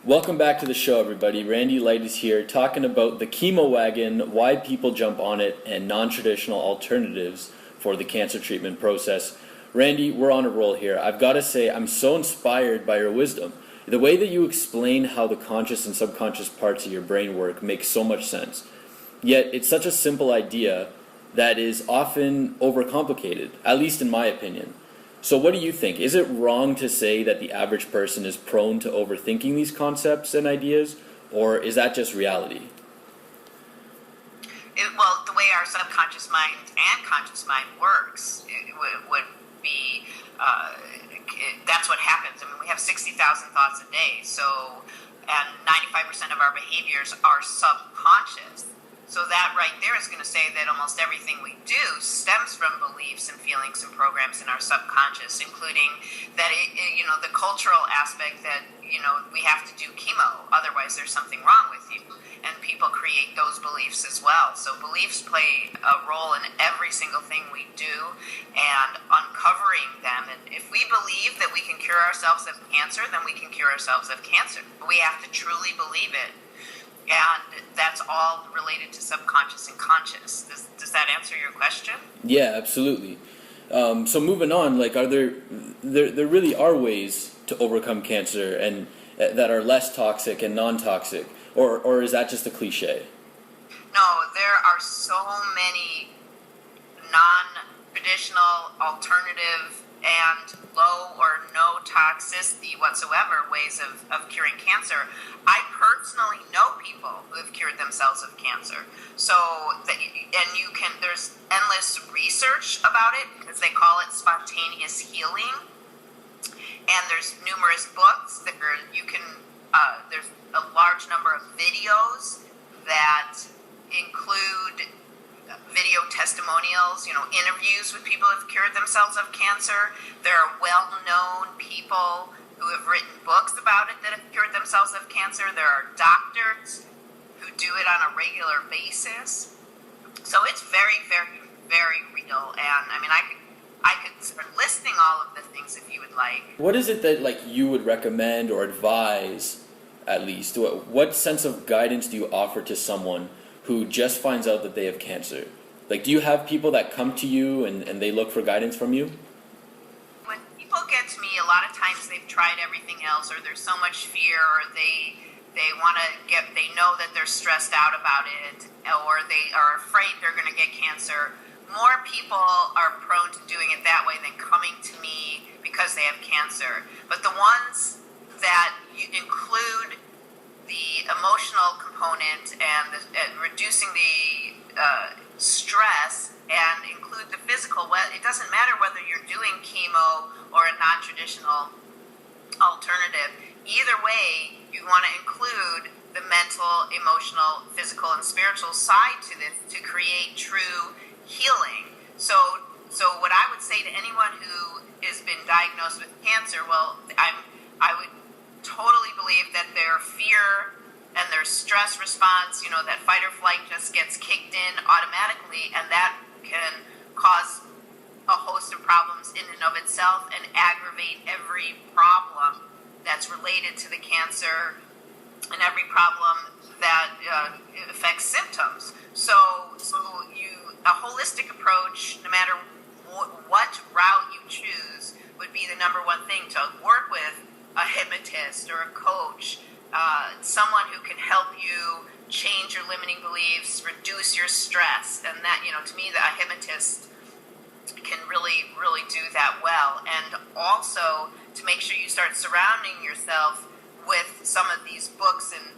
Welcome back to the show, everybody. Randy Light is here talking about the Chemo Wagon, why people jump on it, and non-traditional alternatives for the cancer treatment process. Randy, we're on a roll here. I've got to say, I'm so inspired by your wisdom. The way that you explain how the conscious and subconscious parts of your brain work makes so much sense. Yet, it's such a simple idea that is often overcomplicated, at least in my opinion. So what do you think? Is it wrong to say that the average person is prone to overthinking these concepts and ideas, or is that just reality? Well, the way our subconscious mind and conscious mind works would be, that's what happens. I mean, we have 60,000 thoughts a day, and 95% of our behaviors are subconscious. So that right there is going to say that almost everything we do stems from beliefs and feelings and programs in our subconscious, including that, the cultural aspect that, we have to do chemo, otherwise there's something wrong with you. And people create those beliefs as well. So beliefs play a role in every single thing we do and uncovering them. And if we believe that we can cure ourselves of cancer, then we can cure ourselves of cancer. We have to truly believe it. And that's all related to subconscious and conscious. Does that answer your question? Yeah, absolutely. So moving on, are there really are ways to overcome cancer and that are less toxic and non-toxic, or is that just a cliche? No, there are so many non-traditional, alternative, and low or no toxicity whatsoever ways of curing cancer. I personally know people who have cured themselves of cancer. So, there's endless research about it because they call it spontaneous healing. And there's numerous books that there's a large number of videos that include video testimonials, interviews with people who have cured themselves of cancer. There are well-known people who have written books about it that have cured themselves of cancer. There are doctors who do it on a regular basis. So it's very, very, very real. And I could start listing all of the things if you would like. What is it that you would recommend or advise, at least? What sense of guidance do you offer to someone who just finds out that they have cancer? Do you have people that come to you and they look for guidance from you? When people get to me, a lot of times they've tried everything else, or there's so much fear, or they know that they're stressed out about it, or they are afraid they're going to get cancer. More people are prone to doing it that way than coming to me because they have cancer. But the ones that include the emotional component and reducing the stress and include the physical, it doesn't matter whether you're doing chemo or a non-traditional alternative. Either way, you want to include the mental, emotional, physical, and spiritual side to this to create true healing. So what I would say to anyone who has been diagnosed with cancer, I would totally believe that their fear and their stress response, that fight or flight just gets kicked in automatically, and that can cause a host of problems in and of itself and aggravate every problem that's related to the cancer and every problem that affects symptoms. So a holistic approach, no matter what route you choose, would be the number one thing, to work with a hypnotist or a coach, someone who can help you change your limiting beliefs, reduce your stress, and that, to me, a hypnotist can really, really do that well. And also to make sure you start surrounding yourself with some of these books and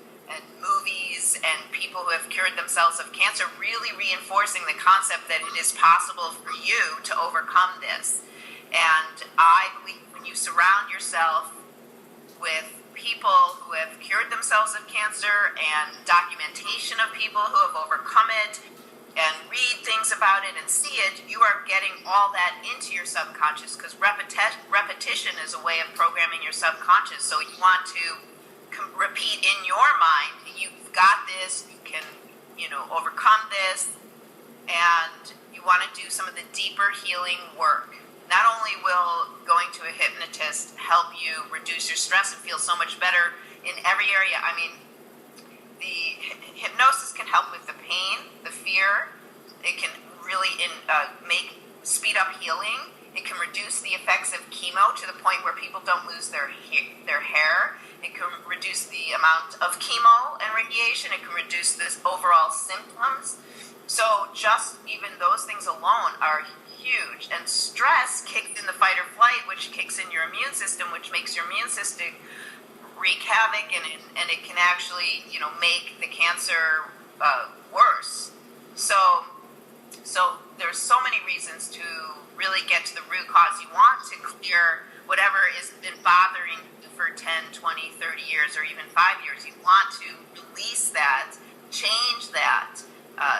movies and people who have cured themselves of cancer, really reinforcing the concept that it is possible for you to overcome this. And I believe when you surround yourself with people who have cured themselves of cancer and documentation of people who have overcome it, and read things about it and see it, you are getting all that into your subconscious, because repetition is a way of programming your subconscious. So you want to repeat in your mind, you've got this, you can, overcome this, and you want to do some of the deeper healing work. Not only will going to a hypnotist help you reduce your stress and feel so much better in every area. I mean, the hypnosis can help with the pain, the fear. It can really speed up healing. It can reduce the effects of chemo to the point where people don't lose their hair. It can reduce the amount of chemo and radiation. It can reduce this overall symptoms. So just even those things alone are huge. And stress kicks in the fight or flight, which kicks in your immune system, which makes your immune system wreak havoc, and it can actually, make the cancer worse. So there's so many reasons to really get to the root cause. You want to clear whatever has been bothering you for 10, 20, 30 years, or even 5 years. You want to release that, change that,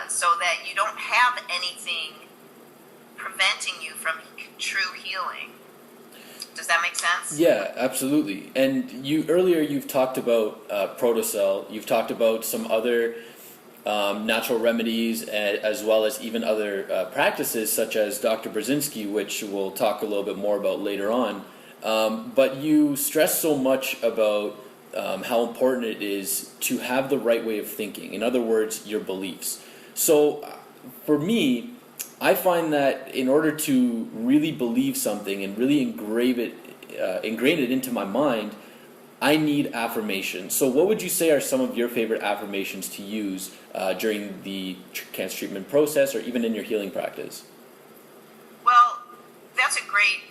so that you don't have anything preventing you from true healing. Does that make sense? Yeah, absolutely. And you've talked about Protocell. You've talked about some other natural remedies, as well as even other practices such as Dr. Burzynski, which we'll talk a little bit more about later on. But you stress so much about how important it is to have the right way of thinking. In other words, your beliefs. So for me, I find that in order to really believe something and really ingrain it into my mind, I need affirmations. So what would you say are some of your favorite affirmations to use during the cancer treatment process, or even in your healing practice? Well, that's a great,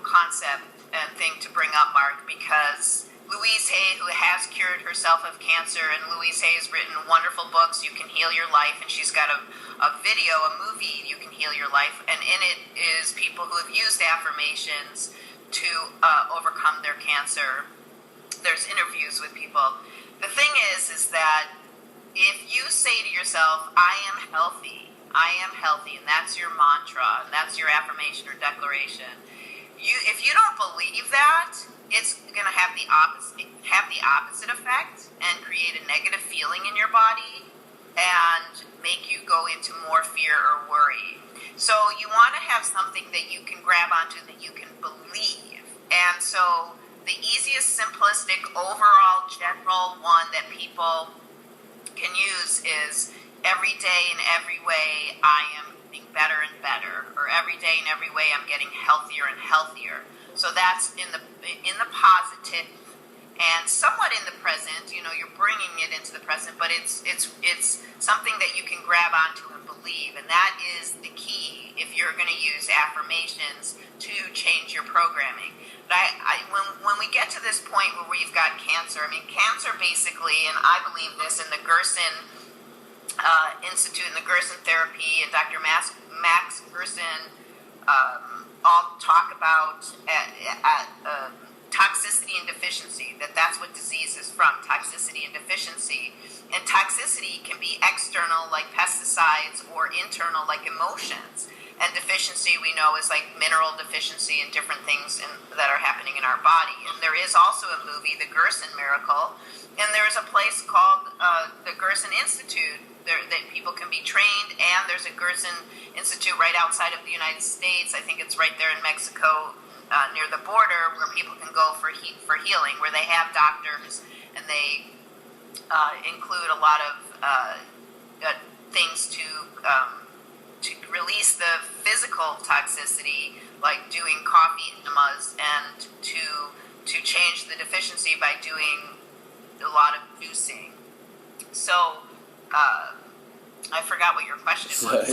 concept and thing to bring up, Mark, because Louise Hay, who has cured herself of cancer, and Louise Hay has written wonderful books, You Can Heal Your Life, and she's got a movie, You Can Heal Your Life, and in it is people who have used affirmations to overcome their cancer. There's interviews with people. The thing is that if you say to yourself, I am healthy, and that's your mantra, and that's your affirmation or declaration, if you don't believe that, it's going to have the opposite effect and create a negative feeling in your body and make you go into more fear or worry. So you want to have something that you can grab onto, that you can believe. And so the easiest, simplistic, overall, general one that people can use is every day in every way I am getting better and better, or every day in every way I'm getting healthier and healthier. So that's in the positive and somewhat in the present. You're bringing it into the present, but it's something that you can grab onto and believe, and that is the key if you're going to use affirmations to change your programming. But when we get to this point where we've got cancer, cancer basically, and I believe this in the Gerson Institute and the Gerson Therapy, and Dr. Max Gerson all talk about toxicity and deficiency, that's what disease is from, toxicity and deficiency. And toxicity can be external, like pesticides, or internal, like emotions. And deficiency, we know, is like mineral deficiency and different things that are happening in our body. And there is also a movie, The Gerson Miracle, and there's a place called the Gerson Institute that people can be trained, and there's a Gerson Institute right outside of the United States. I think it's right there in Mexico, near the border, where people can go for healing, where they have doctors, and they include a lot of things to release the physical toxicity, like doing coffee enemas, and to change the deficiency by doing a lot of juicing. So I forgot what your question was.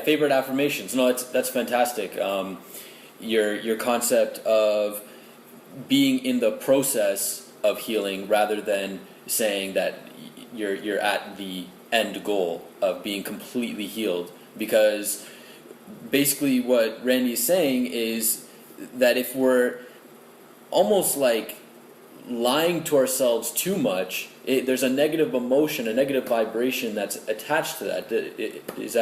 Favorite affirmations. No, that's fantastic. Your concept of being in the process of healing rather than saying that you're at the end goal of being completely healed, because basically what Randy is saying is that if we're almost like lying to ourselves too much, there's a negative emotion, a negative vibration that's attached to that. Is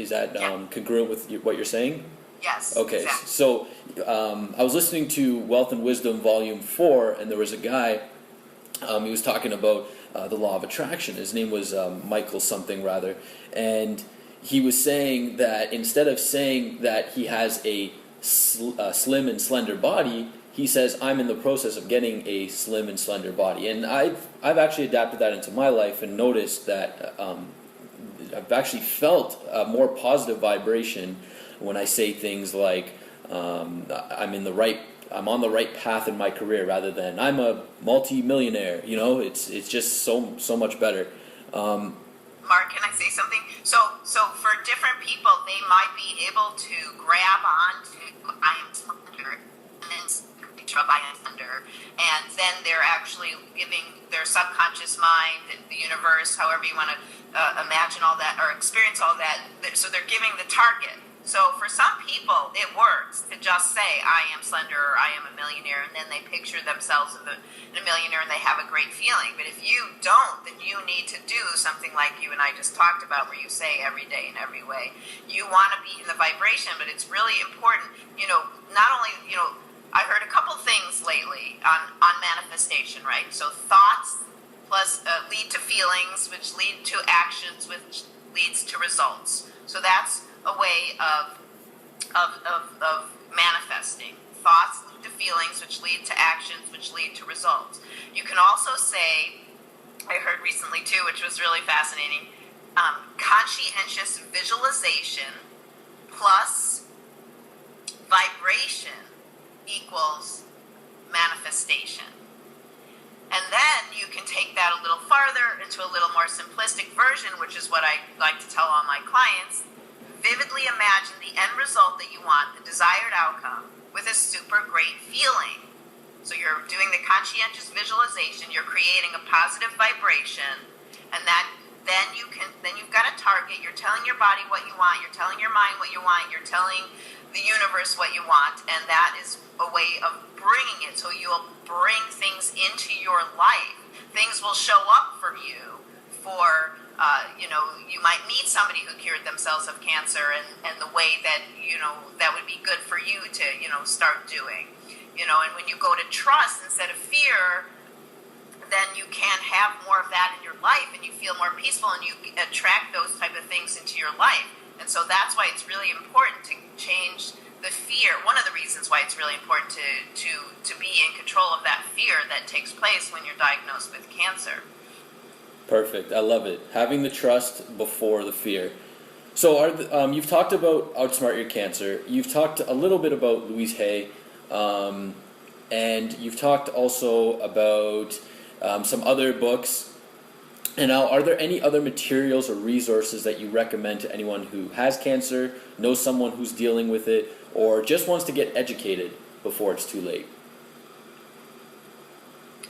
that congruent with what you're saying? Yes. Okay, exactly. So I was listening to Wealth and Wisdom Volume 4, and there was a guy, he was talking about the law of attraction. His name was Michael something rather, and he was saying that instead of saying that he has a slim and slender body, he says, I'm in the process of getting a slim and slender body. And I've actually adapted that into my life and noticed that I've actually felt a more positive vibration when I say things like, I'm on the right path in my career, rather than I'm a multi-millionaire. It's just so much better. Mark, can I say something? So for different people, they might be able to grab onto I am slender and then I am slender, and then they're actually giving their subconscious mind, the universe, however you want to imagine all that or experience all that. So they're giving the target. So for some people, it works to just say, I am slender or I am a millionaire, and then they picture themselves as a millionaire and they have a great feeling. But if you don't, then you need to do something like you and I just talked about, where you say every day in every way. You want to be in the vibration, but it's really important, not only, I heard a couple things lately on manifestation, right? So thoughts plus lead to feelings, which lead to actions, which leads to results. So that's a way of manifesting. Thoughts lead to feelings, which lead to actions, which lead to results. You can also say, I heard recently too, which was really fascinating, conscientious visualization plus vibration equals manifestation. And then you can take that a little farther into a little more simplistic version, which is what I like to tell all my clients. Vividly imagine the end result that you want, the desired outcome, with a super great feeling. So you're doing the conscientious visualization, you're creating a positive vibration, and then you've got a target. You're telling your body what you want, you're telling your mind what you want, you're telling the universe what you want, and that is a way of bringing it. So you'll bring things into your life. Things will show up for you for you might meet somebody who cured themselves of cancer, and the way that, that would be good for you to, start doing, and when you go to trust instead of fear, then you can have more of that in your life, and you feel more peaceful, and you attract those type of things into your life. And so that's why it's really important to change the fear. One of the reasons why it's really important to be in control of that fear that takes place when you're diagnosed with cancer. Perfect. I love it. Having the trust before the fear. So you've talked about Outsmart Your Cancer. You've talked a little bit about Louise Hay. And you've talked also about some other books. And now, are there any other materials or resources that you recommend to anyone who has cancer, knows someone who's dealing with it, or just wants to get educated before it's too late?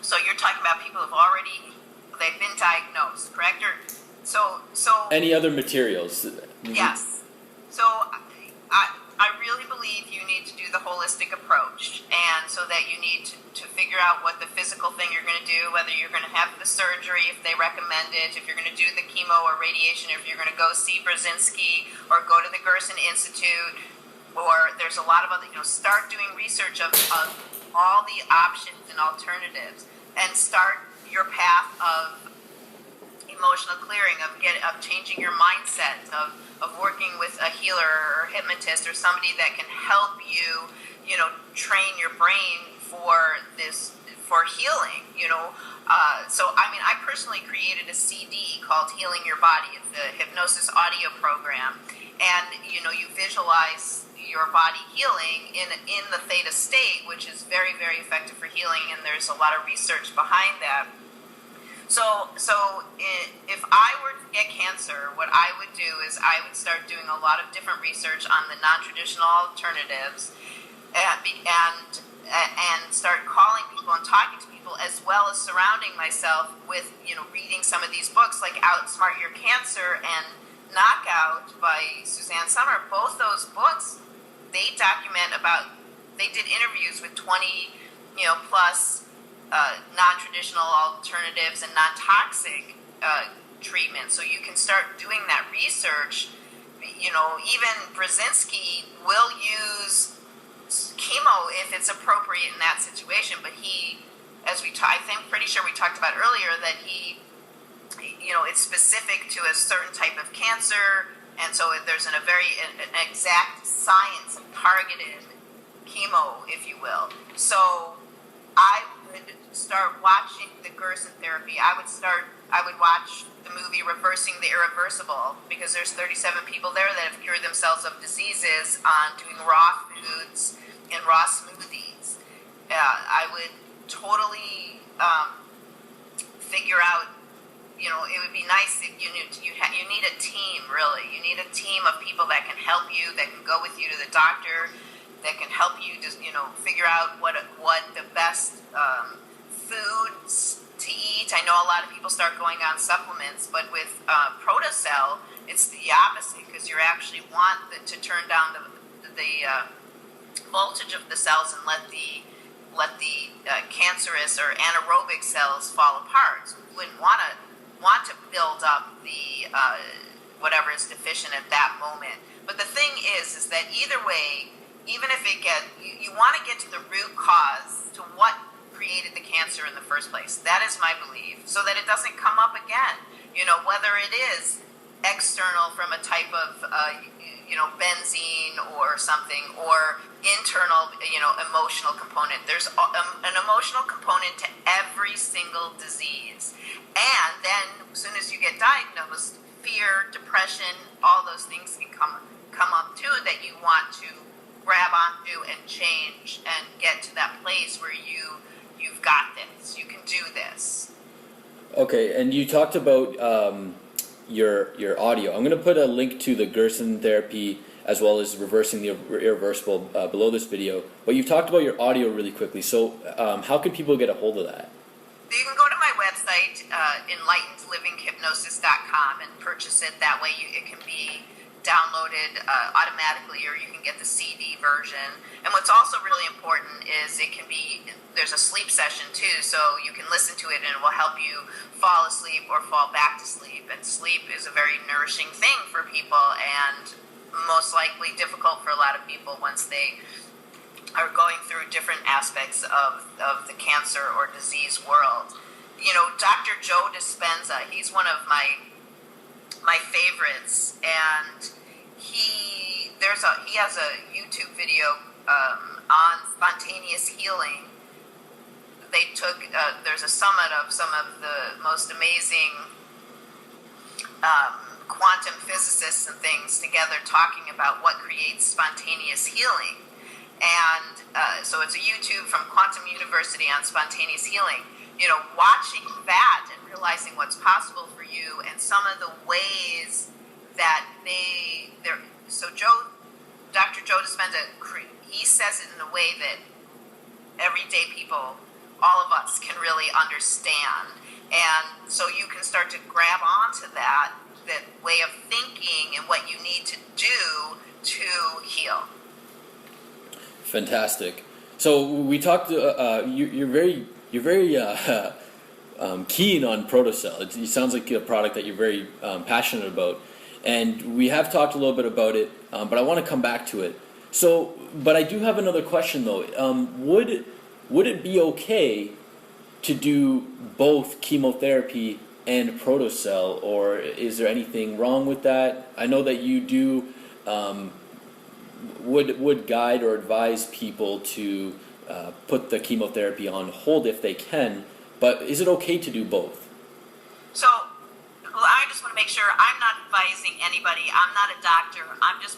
So you're talking about people they've been diagnosed, correct? So any other materials? Yes. So I really believe you need to do the holistic approach, and so that you need to figure out what the physical thing you're going to do, whether you're going to have the surgery if they recommend it, if you're going to do the chemo or radiation, if you're going to go see Burzynski or go to the Gerson Institute, or there's a lot of other, start doing research of all the options and alternatives, and start your path of emotional clearing, of changing your mindset, of working with a healer or hypnotist or somebody that can help you, train your brain for healing, So, I personally created a CD called Healing Your Body. It's the hypnosis audio program. And, you visualize your body healing in the theta state, which is very, very effective for healing, and there's a lot of research behind that. So if I were to get cancer, what I would do is I would start doing a lot of different research on the non-traditional alternatives, and start calling people and talking to people, as well as surrounding myself with, reading some of these books like Outsmart Your Cancer and Knockout by Suzanne Sommer. Both those books, they did interviews with 20, plus non-traditional alternatives and non-toxic treatment. So you can start doing that research. Even Burzynski will use chemo if it's appropriate in that situation. But pretty sure we talked about earlier that it's specific to a certain type of cancer, and so there's an exact science of targeted chemo, if you will. So I would start watching the Gerson Therapy. I would watch the movie Reversing the Irreversible, because there's 37 people there that have cured themselves of diseases on doing raw foods and raw smoothies. I would totally figure out, it would be nice if you need a team, really. You need a team of people that can help you, that can go with you to the doctor, that can help you just, figure out what the best foods to eat. I know a lot of people start going on supplements, but with Protocell, it's the opposite, because you actually want to turn down the voltage of the cells and let the cancerous or anaerobic cells fall apart. So you wouldn't want to build up the whatever is deficient at that moment. But the thing is that either way, even if you want to get to the root cause, to what created the cancer in the first place. That is my belief, so that it doesn't come up again. Whether it is external from a type of benzene or something, or internal, emotional component. There's an emotional component to every single disease. And then as soon as you get diagnosed, fear, depression, all those things can come up too, that you want to grab onto and change and get to that place where you've got this, you can do this. Okay, and you talked about your audio. I'm going to put a link to the Gerson Therapy as well as Reversing the Irreversible below this video. But you've talked about your audio really quickly, so how can people get a hold of that? You can go to my website, enlightenedlivinghypnosis.com, and purchase it. That way it can be downloaded automatically, or you can get the CD version. And what's also really important is there's a sleep session too, so you can listen to it and it will help you fall asleep or fall back to sleep. And sleep is a very nourishing thing for people, and most likely difficult for a lot of people once they are going through different aspects of the cancer or disease world. Dr. Joe Dispenza, he's one of my favorites, and he has a YouTube video on spontaneous healing. They took there's a summit of some of the most amazing quantum physicists and things together talking about what creates spontaneous healing. And so it's a YouTube from Quantum University on spontaneous healing. Watching that and realizing what's possible for you, and some of the ways that Dr. Joe Dispenza, he says it in a way that everyday people, all of us, can really understand. And so you can start to grab onto that way of thinking and what you need to do to heal. Fantastic. So we talked. You're very keen on Protocell. It sounds like a product that you're very passionate about, and we have talked a little bit about it. But I want to come back to it. So, but I do have another question though. Would it be okay to do both chemotherapy and Protocell, or is there anything wrong with that? I know that you do. Would guide or advise people to put the chemotherapy on hold if they can, but is it okay to do both? So, I just want to make sure I'm not advising anybody. I'm not a doctor. I'm just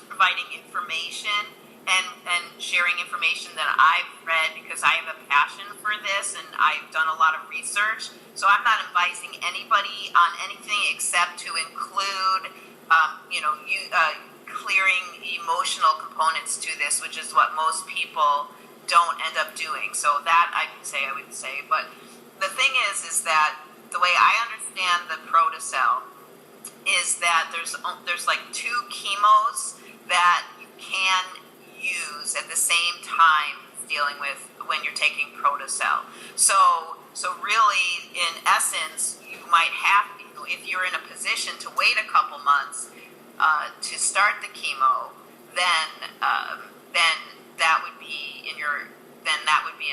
providing information and sharing information that I've read, because I have a passion for this and I've done a lot of research. So I'm not advising anybody on anything except to include, clearing emotional components to this, which is what most people don't end up doing. So that I would say. But the thing is that the way I understand the Protocell is that there's like two chemos that you can use at the same time dealing with when you're taking Protocell. So really, in essence, you might have, if you're in a position to wait a couple months to start the chemo, then that would be an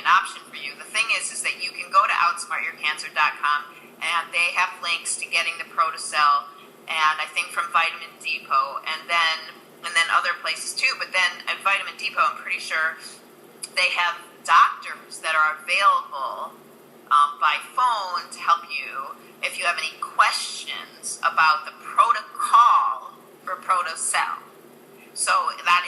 option for you. The thing is that you can go to outsmartyourcancer.com, and they have links to getting the Protocell, and I think from Vitamin Depot, and then and then other places too. But then at Vitamin Depot, I'm pretty sure they have doctors that are available by phone to help you if you have any questions about the protocol for Protocell. So that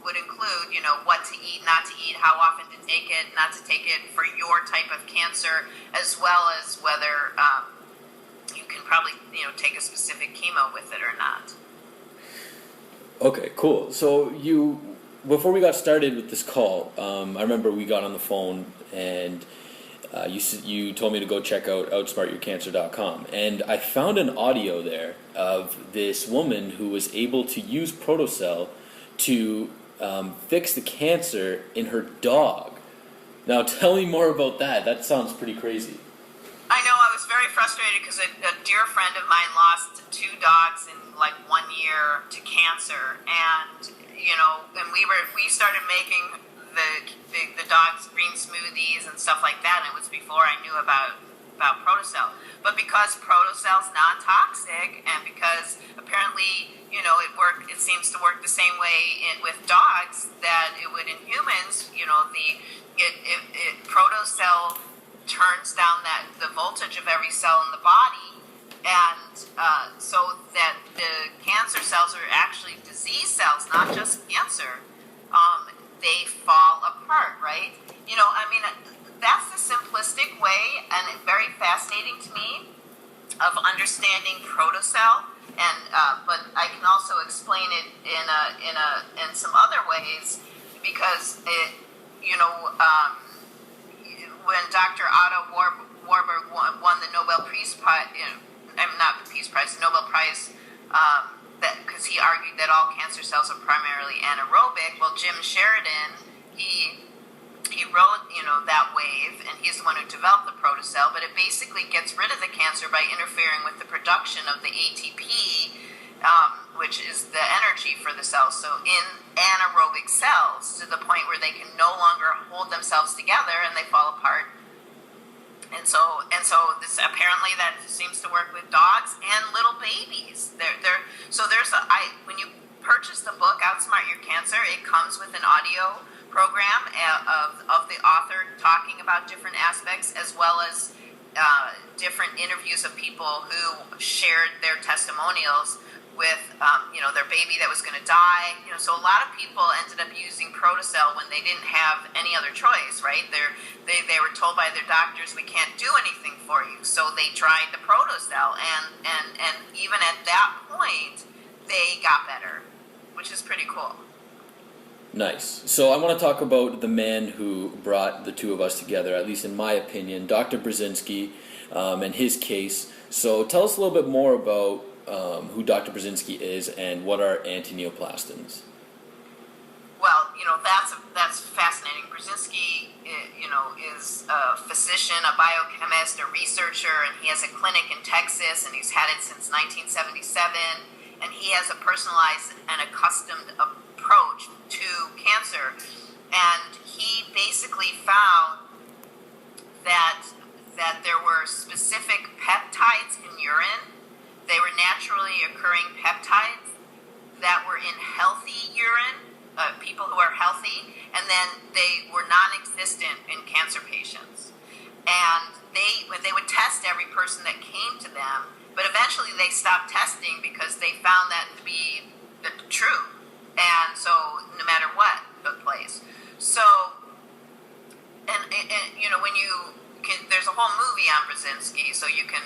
would include, what to eat, not to eat, how often to take it, not to take it for your type of cancer, as well as whether you can probably, take a specific chemo with it or not. Okay, cool. So before we got started with this call, I remember we got on the phone and you told me to go check out outsmartyourcancer.com, and I found an audio there of this woman who was able to use Protocell to fix the cancer in her dog. Now tell me more about that. That sounds pretty crazy. I know, I was very frustrated because a dear friend of mine lost 2 dogs in like 1 year to cancer, and and we started making the dogs green smoothies and stuff like that, and it was before I knew about Protocell. But because Protocell's non-toxic, and because apparently it seems to work the same way with dogs that it would in humans, Protocell turns down the voltage of every cell in the body, and so that the cancer cells are actually disease cells, not just cancer. They fall apart, right? That's the simplistic way, and it's very fascinating to me, of understanding Protocell. And but I can also explain it in some other ways, because when Dr. Otto Warburg won the Nobel Peace Prize, not the Peace Prize, the Nobel Prize, because he argued that all cancer cells are primarily anaerobic. Well, Jim Sheridan, he rode that wave, and he's the one who developed the Protocell. But it basically gets rid of the cancer by interfering with the production of the ATP, which is the energy for the cells. So in anaerobic cells, to the point where they can no longer hold themselves together and they fall apart. And so this apparently that seems to work with dogs and little babies. When you purchase the book Outsmart Your Cancer, it comes with an audio program of the author talking about different aspects, as well as different interviews of people who shared their testimonials with their baby that was going to die. So a lot of people ended up using Protocell when they didn't have any other choice, right? They were told by their doctors, we can't do anything for you. So they tried the Protocell, and even at that point, they got better, which is pretty cool. Nice. So I want to talk about the man who brought the two of us together, at least in my opinion, Dr. Burzynski, and his case. So tell us a little bit more about who Dr. Burzynski is and what are antineoplastons. Well, that's fascinating. Burzynski, is a physician, a biochemist, a researcher, and he has a clinic in Texas, and he's had it since 1977, and he has a personalized and accustomed approach to cancer. And he basically found that there were specific peptides in urine. They were naturally occurring peptides that were in healthy urine, people who are healthy, and then they were non-existent in cancer patients. And they would test every person that came to them, but eventually they stopped testing because they found that to be true. And so no matter what took place. So, and when there's a whole movie on Burzynski, so you can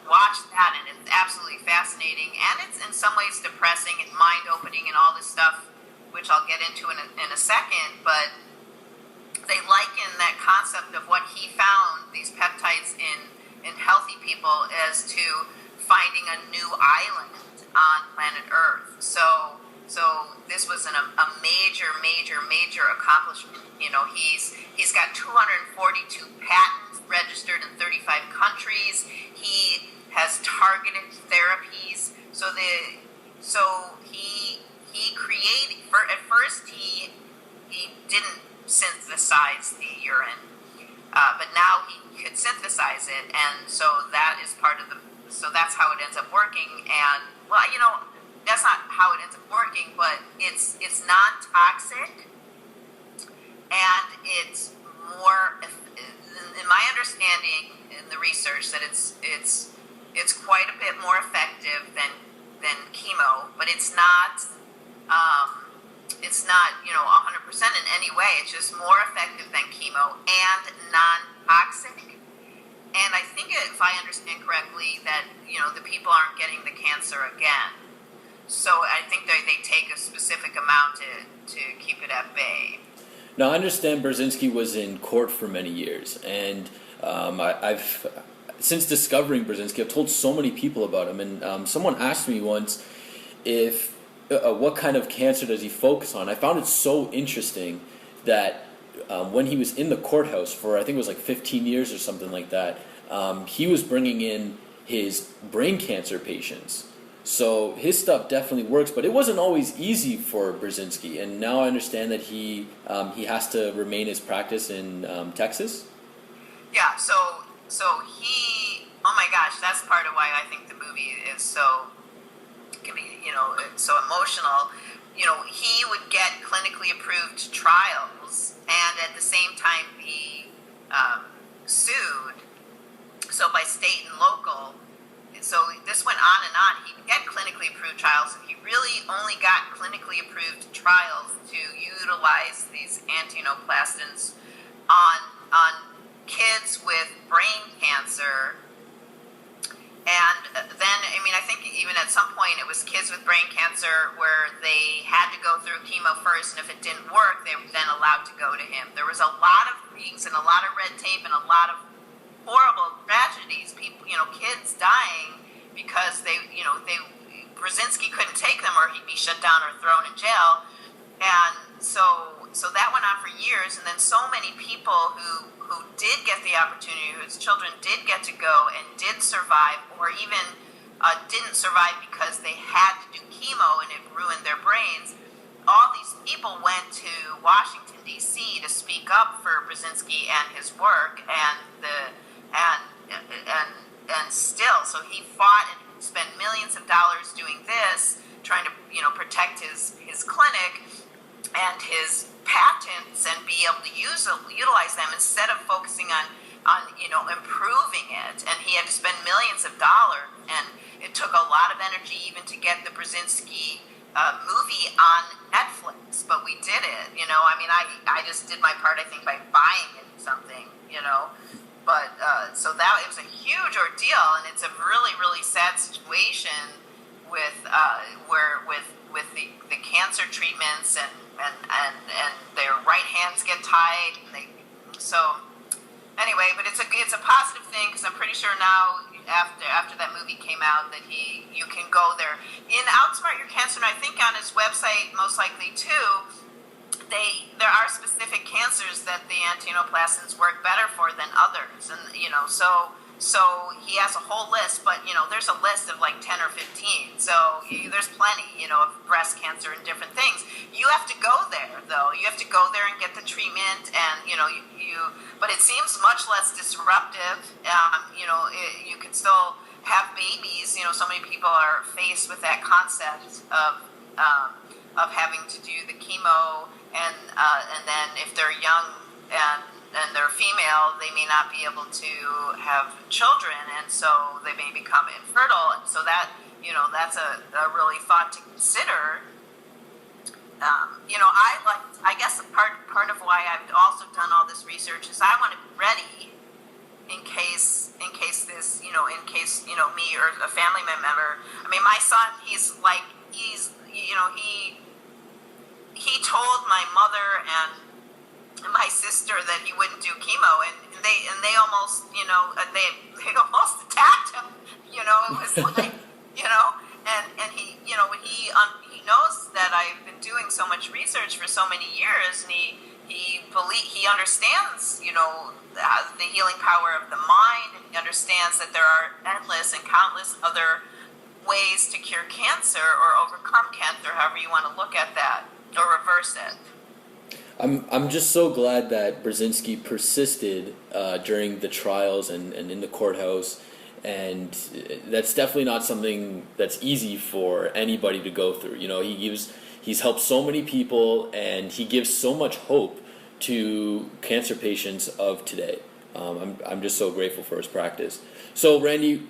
watch that, and it's absolutely fascinating, and it's in some ways depressing and mind-opening and all this stuff, which I'll get into in a second. But they liken that concept of what he found, these peptides in healthy people, as to finding a new island on planet Earth. So this was a major accomplishment. He's got 242 patents registered in 35 countries. He has targeted therapies. So he created. At first he didn't synthesize the urine, but now he could synthesize it, and so that is part of the. So that's how it ends up working. And well, that's not how it ends up working, but it's non-toxic, and it's more, in my understanding in the research, that it's quite a bit more effective than chemo, but it's not 100% in any way. It's just more effective than chemo and non-toxic. And I think, if I understand correctly, that the people aren't getting the cancer again. So I think they take a specific amount to keep it at bay. Now, I understand Burzynski was in court for many years, and I've since discovering Burzynski, I've told so many people about him. And someone asked me once if what kind of cancer does he focus on. I found it so interesting that when he was in the courthouse for, I think it was like 15 years or something like that, he was bringing in his brain cancer patients. So his stuff definitely works, but it wasn't always easy for Burzynski. And now I understand that he has to remain his practice in Texas. Yeah. So he. Oh my gosh, that's part of why I think the movie is so can be so emotional. He would get clinically approved trials, and at the same time be sued. So by state and local. So this went on and on. He'd get clinically approved trials, and he really only got clinically approved trials to utilize these antinoplastins on kids with brain cancer. And then, I think even at some point it was kids with brain cancer where they had to go through chemo first, and if it didn't work, they were then allowed to go to him. There was a lot of things and a lot of red tape and a lot of horrible tragedies. People, kids dying because Burzynski couldn't take them, or he'd be shut down or thrown in jail. And so that went on for years, and then so many people who did get the opportunity, whose children did get to go and did survive, or even didn't survive because they had to do chemo and it ruined their brains. All these people went to Washington, D.C. to speak up for Burzynski and his work, and still, so he fought and spent millions of dollars doing this, trying to protect his clinic and his patents and be able to utilize them instead of focusing on improving it. And he had to spend millions of dollars, and it took a lot of energy even to get the Burzynski movie on Netflix, but we did it. I just did my part, I think, by buying something, but so that it was a huge ordeal, and it's a really, really sad situation with the cancer treatments, and their right hands get tied, and anyway, but it's a positive thing, because I'm pretty sure now after that movie came out that you can go there in Outsmart Your Cancer, and I think on his website most likely too. There are specific cancers that the antinoplastins work better for than others, and so he has a whole list, but there's a list of like 10 or 15, so there's plenty of breast cancer and different things. You have to go there, though. You have to go there and get the treatment, and but it seems much less disruptive. You can still have babies. So many people are faced with that concept of having to do the chemo, and then if they're young and they're female, they may not be able to have children, and so they may become infertile. And so that that's a really thought to consider. I guess part of why I've also done all this research is I want to be ready in case this me or a family member. My son, he told my mother and my sister that he wouldn't do chemo, and they almost they almost attacked him. It was like and he knows that I've been doing so much research for so many years, and he understands the healing power of the mind, and he understands that there are endless and countless other ways to cure cancer or overcome cancer, however you want to look at that, or reverse it. I'm just so glad that Burzynski persisted during the trials and in the courthouse, and that's definitely not something that's easy for anybody to go through. He's helped so many people, and he gives so much hope to cancer patients of today. I'm just so grateful for his practice. So Randy,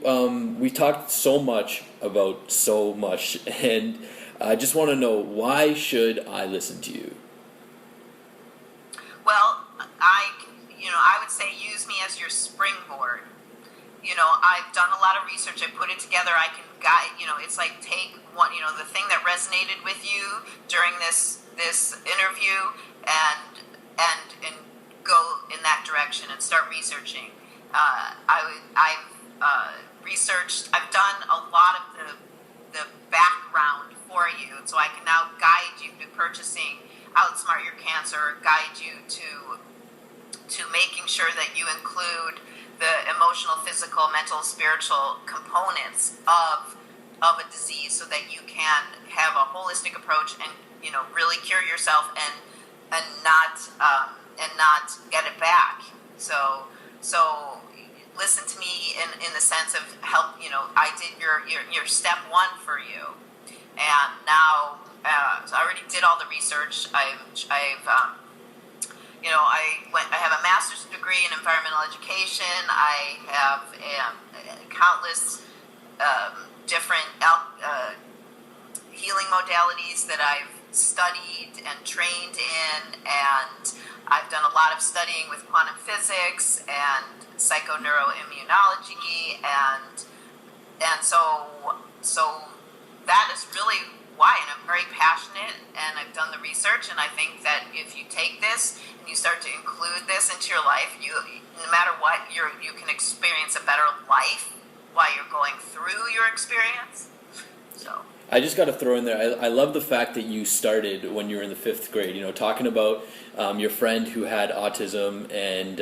we talked so much about so much, and I just want to know, why should I listen to you? Well, I would say use me as your springboard. I've done a lot of research. I put it together. I can guide. It's like take one. The thing that resonated with you during this interview, and go in that direction and start researching. I've researched. I've done a lot of the background for you, so I can now guide you to purchasing Outsmart Your Cancer, guide you to making sure that you include the emotional, physical, mental, spiritual components of a disease, so that you can have a holistic approach and really cure yourself and not get it back. So listen to me in the sense of help. I did your step one for you, and now so I already did all the research. I have a master's degree in environmental education. I have countless different healing modalities that I've studied and trained in, and I've done a lot of studying with quantum physics and psychoneuroimmunology, and so that is really why, and I'm very passionate, and I've done the research, and I think that if you take this and you start to include this into your life, no matter what, you can experience a better life while you're going through your experience. So I just got to throw in there, I love the fact that you started when you were in the 5th grade, talking about your friend who had autism, and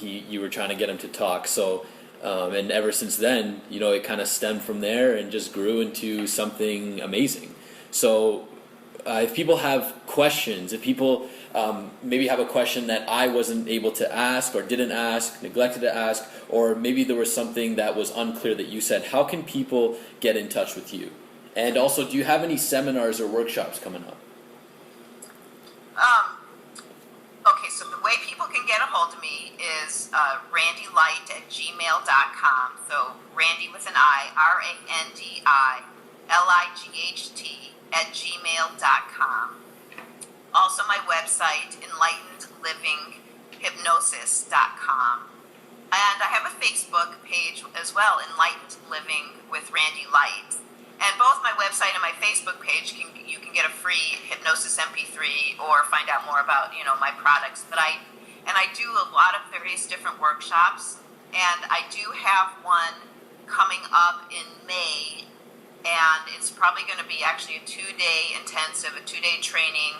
you were trying to get him to talk. So and ever since then, it kind of stemmed from there and just grew into something amazing. So if people have questions, if people maybe have a question that I wasn't able to ask, or didn't ask, neglected to ask, or maybe there was something that was unclear that you said, how can people get in touch with you? And also, do you have any seminars or workshops coming up? Okay, so the way people can get a hold of me is randylight@gmail.com. So Randy with an I, RandyILight@gmail.com. Also my website, enlightenedlivinghypnosis.com. And I have a Facebook page as well, Enlightened Living with Randy Light. And both my website and my Facebook page, you can get a free hypnosis MP3 or find out more about my products. But I do a lot of various different workshops, and I do have one coming up in May, and it's probably going to be actually a 2-day intensive, a 2-day training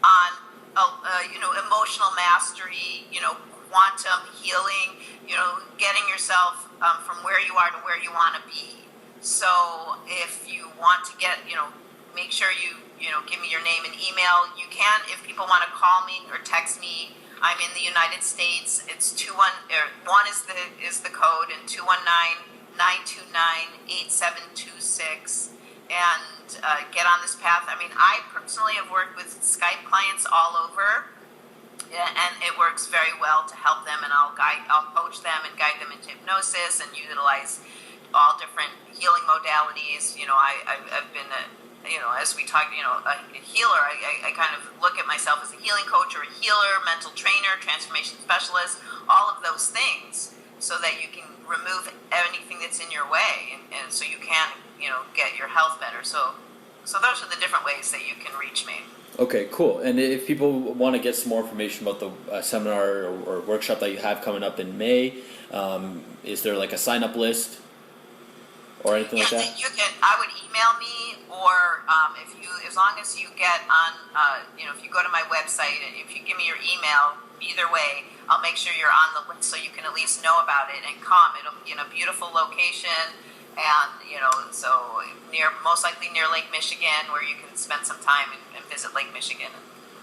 on emotional mastery, quantum healing, getting yourself from where you are to where you want to be. So if you want to get, make sure you give me your name and email. You can, if people want to call me or text me. I'm in the United States. It's 1 is the code, and 219-929-8726. And get on this path. I mean, I personally have worked with Skype clients all over, and it works very well to help them. And I'll coach them and guide them into hypnosis and utilize all different healing modalities. I've been as we talked, a healer. I kind of look at myself as a healing coach or a healer, mental trainer, transformation specialist, all of those things, so that you can remove anything that's in your way, and so you can, get your health better. So those are the different ways that you can reach me. Okay, cool. And if people want to get some more information about the seminar or workshop that you have coming up in May, is there like a sign-up list or anything like that? I would email me, or as long as you get on, if you go to my website and if you give me your email, either way, I'll make sure you're on the list so you can at least know about it and come. It'll be in a beautiful location, and most likely near Lake Michigan, where you can spend some time and visit Lake Michigan.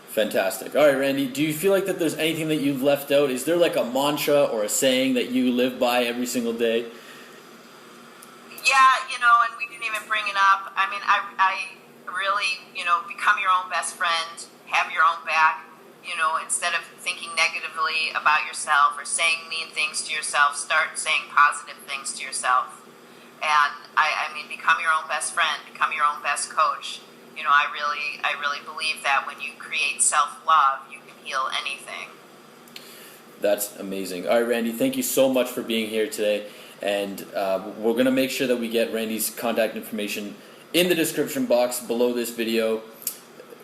Fantastic. All right, Randy, do you feel like that there's anything that you've left out? Is there like a mantra or a saying that you live by every single day? Yeah, and we didn't even bring it up. I mean, I really, become your own best friend, have your own back, instead of thinking negatively about yourself or saying mean things to yourself, start saying positive things to yourself. And I mean, become your own best friend, become your own best coach. I really believe that when you create self-love, you can heal anything. That's amazing. All right, Randy, thank you so much for being here today. And we're going to make sure that we get Randy's contact information in the description box below this video.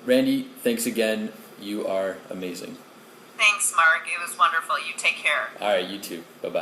Randy, thanks again. You are amazing. Thanks, Mark. It was wonderful. You take care. All right, you too. Bye-bye.